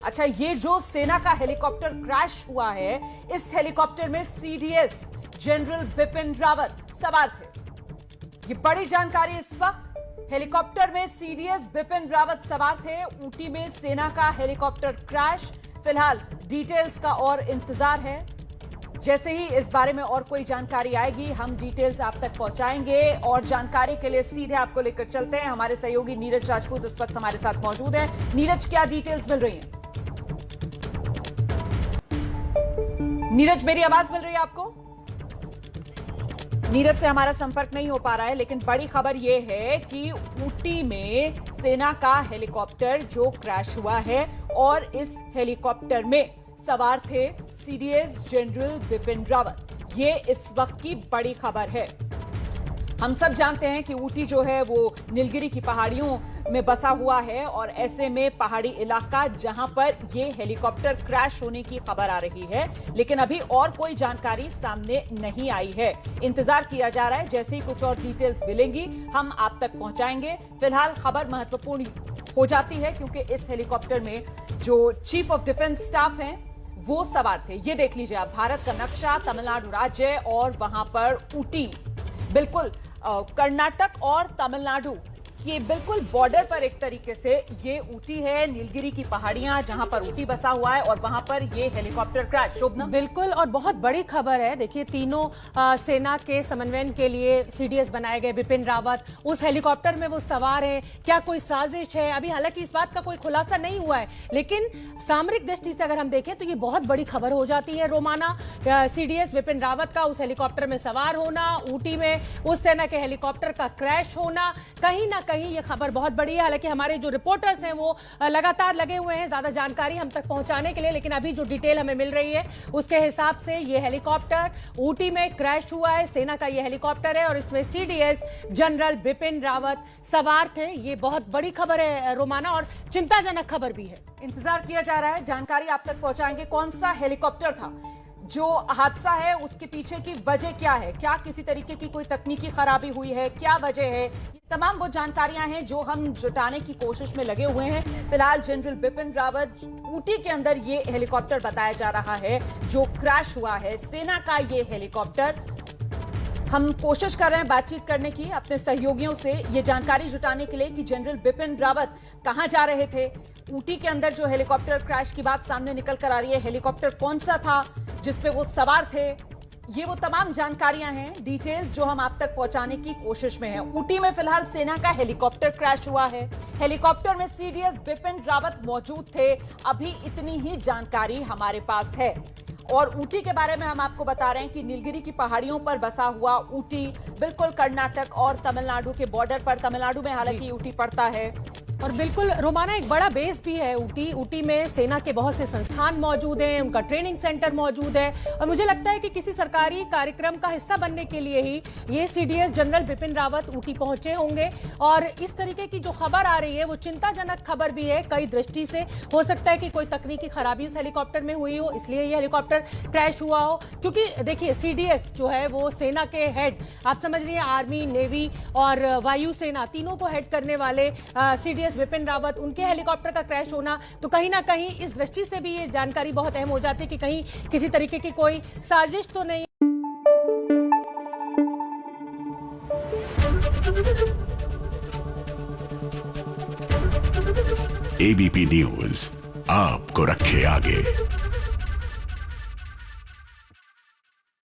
अच्छा, ये जो सेना का हेलीकॉप्टर क्रैश हुआ है, इस हेलीकॉप्टर में सीडीएस जनरल बिपिन रावत सवार थे। ये बड़ी जानकारी इस वक्त। हेलीकॉप्टर में सीडीएस बिपिन रावत सवार थे। ऊटी में सेना का हेलीकॉप्टर क्रैश। फिलहाल डिटेल्स का और इंतजार है। जैसे ही इस बारे में और कोई जानकारी आएगी, हम डिटेल्स आप तक पहुंचाएंगे। और जानकारी के लिए सीधे आपको लेकर चलते हैं। हमारे सहयोगी नीरज राजपूत इस वक्त हमारे साथ मौजूद है। नीरज, क्या डिटेल्स मिल रही हैं? नीरज, मेरी आवाज मिल रही है आपको? नीरज से हमारा संपर्क नहीं हो पा रहा है, लेकिन बड़ी खबर यह है कि ऊटी में सेना का हेलीकॉप्टर जो क्रैश हुआ है और इस हेलीकॉप्टर में सवार थे सीडीएस जनरल बिपिन रावत। ये इस वक्त की बड़ी खबर है। हम सब जानते हैं कि ऊटी जो है वो नीलगिरी की पहाड़ियों में बसा हुआ है और ऐसे में पहाड़ी इलाका जहां पर ये हेलीकॉप्टर क्रैश होने की खबर आ रही है, लेकिन अभी और कोई जानकारी सामने नहीं आई है। इंतजार किया जा रहा है। जैसे ही कुछ और डिटेल्स मिलेंगी हम आप तक पहुंचाएंगे। फिलहाल खबर महत्वपूर्ण हो जाती है क्योंकि इस हेलीकॉप्टर में जो चीफ ऑफ डिफेंस स्टाफ हैं वो सवार थे। ये देख लीजिए आप, भारत का नक्शा, तमिलनाडु राज्य और वहां पर ऊटी, बिल्कुल कर्नाटक और तमिलनाडु ये बिल्कुल बॉर्डर पर एक तरीके से ये ऊटी है, नीलगिरी की पहाड़ियां जहां पर ऊटी बसा हुआ है और वहां पर ये हेलीकॉप्टर क्रैश। शोभना, बिल्कुल, और बहुत बड़ी खबर है। देखिए, तीनों सेना के समन्वयन के लिए सीडीएस बनाए गए बिपिन रावत उस हेलीकॉप्टर में वो सवार है। क्या कोई साजिश है? अभी हालांकि इस बात का कोई खुलासा नहीं हुआ है, लेकिन सामरिक दृष्टि से अगर हम देखें तो ये बहुत बड़ी खबर हो जाती है। रोमाना, सीडीएस बिपिन रावत का उस हेलीकॉप्टर में सवार होना, ऊटी में उस सेना के हेलीकॉप्टर का क्रैश होना, कहीं ना कहीं ये खबर बहुत बड़ी है। हालांकि हमारे जो रिपोर्टर्स हैं वो लगातार लगे हुए हैं ज्यादा जानकारी हम तक पहुंचाने के लिए, लेकिन अभी जो डिटेल हमें मिल रही है उसके हिसाब से ये हेलीकॉप्टर ऊटी में क्रैश हुआ है। सेना का ये हेलीकॉप्टर है और इसमें सीडीएस जनरल बिपिन रावत सवार थे। ये बहुत बड़ी खबर है रोमाना, और चिंताजनक खबर भी है। इंतजार किया जा रहा है, जानकारी आप तक पहुंचाएंगे। कौन सा हेलीकॉप्टर था? जो हादसा है उसके पीछे की वजह क्या है? क्या किसी तरीके की कोई तकनीकी खराबी हुई है? क्या वजह है? ये तमाम वो जानकारियां हैं जो हम जुटाने की कोशिश में लगे हुए हैं। फिलहाल जनरल बिपिन रावत ऊटी के अंदर ये हेलीकॉप्टर बताया जा रहा है जो क्रैश हुआ है, सेना का ये हेलीकॉप्टर। हम कोशिश कर रहे हैं बातचीत करने की अपने सहयोगियों से, ये जानकारी जुटाने के लिए कि जनरल बिपिन रावत कहां जा रहे थे। ऊटी के अंदर जो हेलीकॉप्टर क्रैश की बात सामने निकल कर आ रही है, हेलीकॉप्टर कौन सा था जिसपे वो सवार थे, ये वो तमाम जानकारियां हैं, डिटेल्स जो हम आप तक पहुंचाने की कोशिश में हैं। ऊटी में फिलहाल सेना का हेलीकॉप्टर क्रैश हुआ है। हेलीकॉप्टर में सीडीएस बिपिन रावत मौजूद थे। अभी इतनी ही जानकारी हमारे पास है। और ऊटी के बारे में हम आपको बता रहे हैं कि नीलगिरी की पहाड़ियों पर बसा हुआ ऊटी बिल्कुल कर्नाटक और तमिलनाडु के बॉर्डर पर, तमिलनाडु में हालांकि ऊटी पड़ता है। और बिल्कुल रोमाना, एक बड़ा बेस भी है ऊटी। ऊटी में सेना के बहुत से संस्थान मौजूद हैं, उनका ट्रेनिंग सेंटर मौजूद है, और मुझे लगता है कि किसी सरकारी कार्यक्रम का हिस्सा बनने के लिए ही ये सीडीएस जनरल बिपिन रावत ऊटी पहुंचे होंगे। और इस तरीके की जो खबर आ रही है वो चिंताजनक खबर भी है कई दृष्टि से। हो सकता है कि कोई तकनीकी खराबी उस हेलीकॉप्टर में हुई हो, इसलिए ये हेलीकॉप्टर क्रैश हुआ हो। क्योंकि देखिए, सीडीएस जो है वो सेना के हेड, आप समझ रही है, आर्मी, नेवी और वायुसेना तीनों को हेड करने वाले सीडीएस बिपिन रावत, उनके हेलीकॉप्टर का क्रैश होना, तो कहीं ना कहीं इस दृष्टि से भी ये जानकारी बहुत अहम हो जाती है कि कहीं किसी तरीके की कोई साजिश तो नहीं। एबीपी न्यूज आपको रखे आगे।